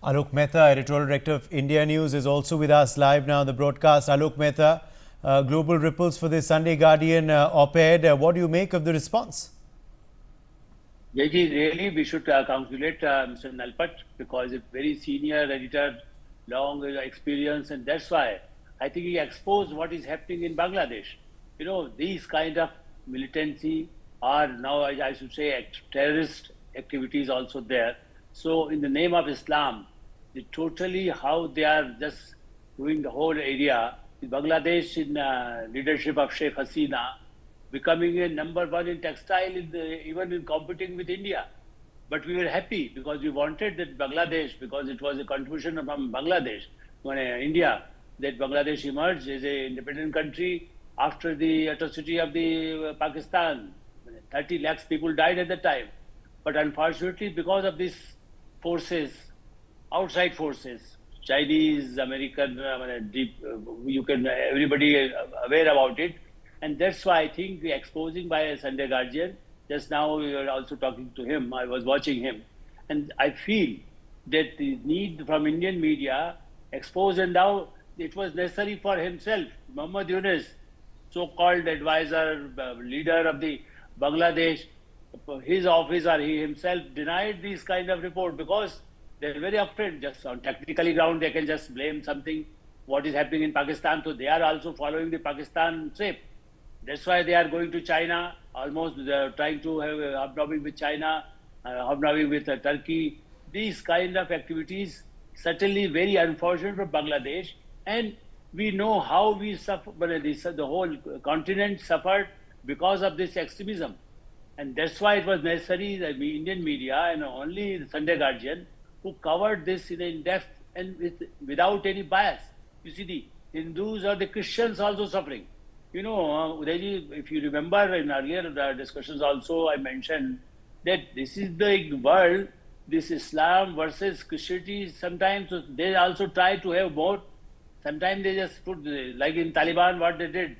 Alok Mehta, editorial director of India News, is also with us live now on the broadcast. Alok Mehta, global ripples for the Sunday Guardian op-ed. What do you make of the response? Yaji, really, we should congratulate Mr. Nalapat because he's a very senior editor, long experience, and that's why I think he exposed what is happening in Bangladesh. You know, these kind of militancy are now, I should say, terrorist activities also there. So, in the name of Islam, totally how they are just doing the whole area. Bangladesh, in leadership of Sheikh Hasina, becoming a #1 in textile, even in competing with India. But we were happy because we wanted that Bangladesh, because it was a contribution from Bangladesh, India, that Bangladesh emerged as an independent country after the atrocity of the Pakistan. 30 lakhs people died at the time. But unfortunately, because of these forces, outside forces, Chinese, American, everybody aware about it. And that's why I think the exposing by a Sunday Guardian, just now we were also talking to him, I was watching him. And I feel that the need from Indian media expose, and now it was necessary for himself, Muhammad Yunus, so-called advisor, leader of the Bangladesh, his office or he himself denied these kind of report because they're very often just on technical ground, they can just blame something, what is happening in Pakistan. So they are also following the Pakistan shape. That's why they are going to China, almost trying to have a hobnobbing with China, hobnobbing with Turkey. These kind of activities certainly very unfortunate for Bangladesh. And we know how we suffer, the whole continent suffered because of this extremism. And that's why it was necessary that the Indian media and only the Sunday Guardian who covered this in depth and without any bias. You see, the Hindus or the Christians also suffering. You know, Udaiji, if you remember in earlier discussions also, I mentioned that this is the world, this Islam versus Christianity. Sometimes they also try to have both. Sometimes they just put, like in Taliban, what they did,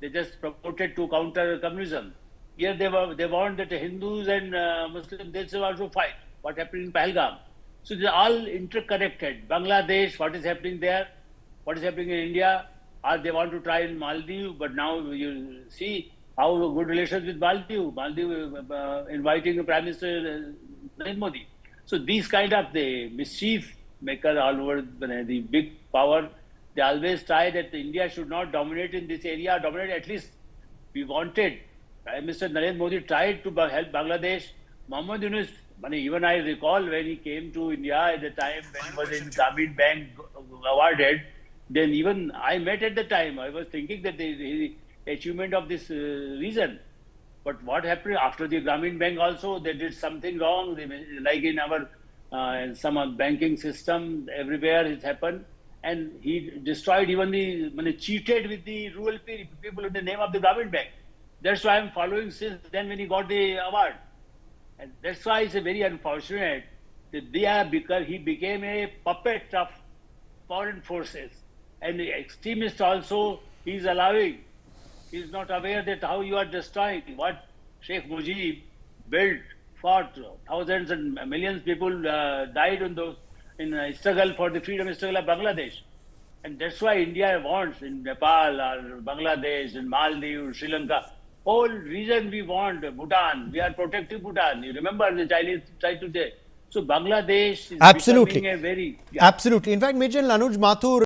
they just promoted to counter communism. Here they want that Hindus and Muslims, they also fight. What happened in Pahalgam? So they're all interconnected. Bangladesh, what is happening there? What is happening in India? Or they want to try in Maldives, but now you see how good relations with Maldives. Maldives inviting Prime Minister Narendra Modi. So these kind of the mischief maker all over the big power, they always try that India should not dominate in this area, dominate at least. We wanted, Prime Minister Narendra Modi tried to help Bangladesh. Muhammad Yunus, even I recall when he came to India at the time when he was in Grameen Bank awarded, then even I met at the time, I was thinking that the achievement of this region. But what happened after the Grameen Bank also, they did something wrong, like in our some banking system, everywhere it happened. And he destroyed even cheated with the rural people in the name of the Grameen Bank. That's why I'm following since then when he got the award. And that's why it's a very unfortunate that he became a puppet of foreign forces. And the extremist also, he's allowing. He's not aware that how you are destroying what Sheikh Mujib built, fought, thousands and millions of people died in struggle for the freedom struggle of Bangladesh. And that's why India wants in Nepal or Bangladesh, in Maldives, Sri Lanka, whole region we want, Bhutan, we are protecting Bhutan. You remember the Chinese tried to say. So Bangladesh is becoming a very... Absolutely. In fact, Major Anuj Mathur,